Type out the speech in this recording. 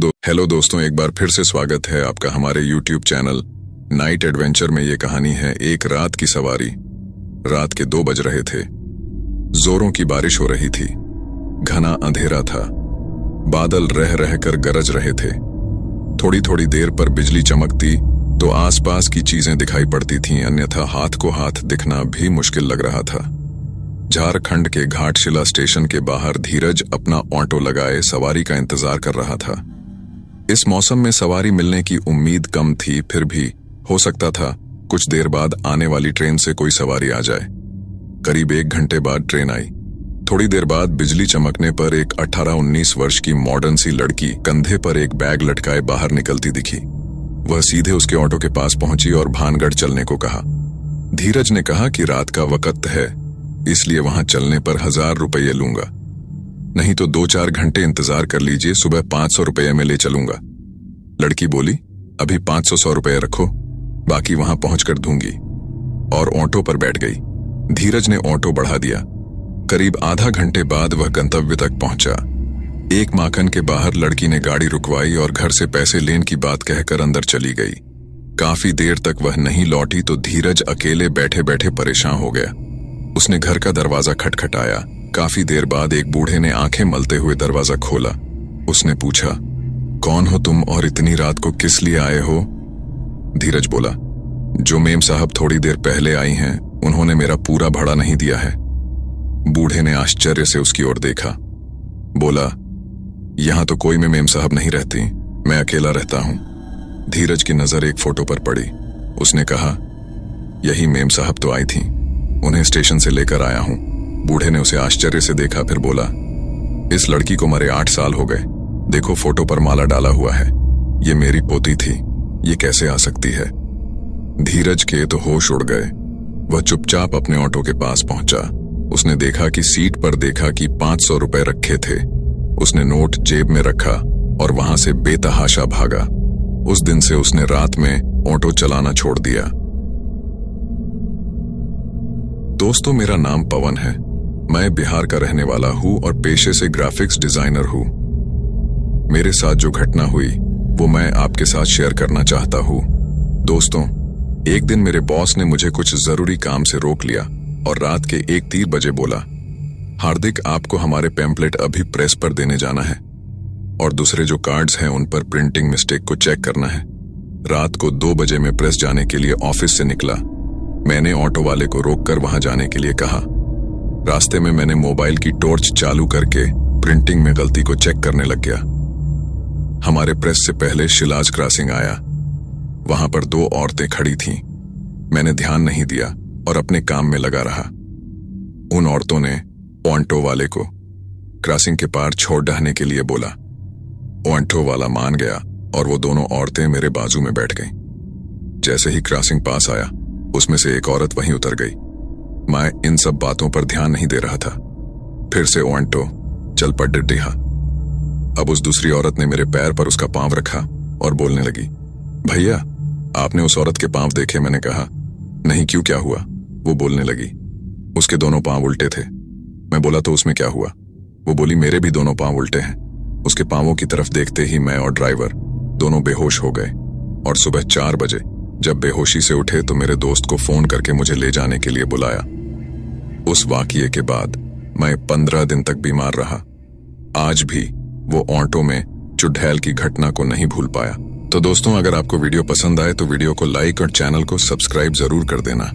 Hello दोस्तों, एक बार फिर से स्वागत है आपका हमारे YouTube चैनल नाइट एडवेंचर में। ये कहानी है एक रात की सवारी। रात के 2 बज रहे थे। जोरों की बारिश हो रही थी। घना अंधेरा था। बादल रह रह कर गरज रहे थे। थोड़ी थोड़ी देर पर बिजली चमकती तो आसपास की चीजें दिखाई पड़ती थीं, अन्यथा हाथ को हाथ दिखना भी मुश्किल लग रहा था। झारखंड के घाटशिला स्टेशन के बाहर धीरज अपना ऑटो लगाए सवारी का इंतजार कर रहा था। इस मौसम में सवारी मिलने की उम्मीद कम थी, फिर भी हो सकता था कुछ देर बाद आने वाली ट्रेन से कोई सवारी आ जाए। करीब 1 घंटे बाद ट्रेन आई। थोड़ी देर बाद बिजली चमकने पर एक 18-19 वर्ष की मॉडर्न सी लड़की कंधे पर एक बैग लटकाए बाहर निकलती दिखी। वह सीधे उसके ऑटो के पास पहुंची और भानगढ़ चलने को कहा। धीरज ने कहा कि रात का वक्त है, इसलिए वहां चलने पर 1000 रुपये लूंगा, नहीं तो 2-4 घंटे इंतजार कर लीजिए, सुबह 500 रुपये में ले चलूंगा। लड़की बोली, अभी 500 रुपये रखो, बाकी वहां पहुंचकर दूंगी, और ऑटो पर बैठ गई। धीरज ने ऑटो बढ़ा दिया। करीब आधा घंटे बाद वह गंतव्य तक पहुंचा। एक माखन के बाहर लड़की ने गाड़ी रुकवाई और घर से पैसे लेने की बात कहकर अंदर चली गई। काफी देर तक वह नहीं लौटी तो धीरज अकेले बैठे बैठे परेशान हो गया। उसने घर का दरवाजा खटखटाया। काफी देर बाद एक बूढ़े ने आंखें मलते हुए दरवाजा खोला। उसने पूछा, कौन हो तुम और इतनी रात को किस लिए आए हो? धीरज बोला, जो मेम साहब थोड़ी देर पहले आई हैं, उन्होंने मेरा पूरा भाड़ा नहीं दिया है। बूढ़े ने आश्चर्य से उसकी ओर देखा। बोला, यहां तो कोई मेम साहब नहीं रहती, मैं अकेला रहता हूं। धीरज की नजर एक फोटो पर पड़ी। उसने कहा, यही मेम साहब तो आई थी, उन्हें स्टेशन से लेकर आया हूं। बूढ़े ने उसे आश्चर्य से देखा, फिर बोला, इस लड़की को मरे 8 साल हो गए। देखो फोटो पर माला डाला हुआ है, ये मेरी पोती थी, ये कैसे आ सकती है? धीरज के तो होश उड़ गए। वह चुपचाप अपने ऑटो के पास पहुंचा। उसने देखा कि सीट पर देखा कि 500 रुपए रखे थे। उसने नोट जेब में रखा और वहां से बेतहाशा भागा। उस दिन से उसने रात में ऑटो चलाना छोड़ दिया। दोस्तों, मेरा नाम पवन है। मैं बिहार का रहने वाला हूं और पेशे से ग्राफिक्स डिजाइनर हूं। मेरे साथ जो घटना हुई वो मैं आपके साथ शेयर करना चाहता हूं। दोस्तों, एक दिन मेरे बॉस ने मुझे कुछ जरूरी काम से रोक लिया और रात के 1-3 बजे बोला, हार्दिक, आपको हमारे पैम्पलेट अभी प्रेस पर देने जाना है और दूसरे जो कार्ड्स हैं उन पर प्रिंटिंग मिस्टेक को चेक करना है। रात को 2 बजे में प्रेस जाने के लिए ऑफिस से निकला। मैंने ऑटो वाले को रोककर वहां जाने के लिए कहा। रास्ते में मैंने मोबाइल की टॉर्च चालू करके प्रिंटिंग में गलती को चेक करने लग गया। हमारे प्रेस से पहले शिलाज क्रॉसिंग आया। वहां पर 2 औरतें खड़ी थीं। मैंने ध्यान नहीं दिया और अपने काम में लगा रहा। उन औरतों ने ऑटो वाले को क्रॉसिंग के पार छोड़ डहने के लिए बोला। ऑटो वाला मान गया और वो दोनों औरतें मेरे बाजू में बैठ गईं। जैसे ही क्रॉसिंग पास आया, उसमें से एक औरत वहीं उतर गई। मैं इन सब बातों पर ध्यान नहीं दे रहा था। फिर से ऑटो चल पड़ डिहा। अब उस दूसरी औरत ने मेरे पैर पर उसका पांव रखा और बोलने लगी, भैया, आपने उस औरत के पांव देखे? मैंने कहा, नहीं, क्यों, क्या हुआ? वो बोलने लगी, उसके दोनों पांव उल्टे थे। मैं बोला, तो उसमें क्या हुआ? वो बोली, मेरे भी दोनों पांव उल्टे हैं। उसके पांवों की तरफ देखते ही मैं और ड्राइवर दोनों बेहोश हो गए और सुबह 4 बजे जब बेहोशी से उठे तो मेरे दोस्त को फोन करके मुझे ले जाने के लिए बुलाया। उस वाकये के बाद मैं 15 दिन तक बीमार रहा। आज भी वो ऑटो में चुड़ैल की घटना को नहीं भूल पाया। तो दोस्तों, अगर आपको वीडियो पसंद आए तो वीडियो को लाइक और चैनल को सब्सक्राइब जरूर कर देना।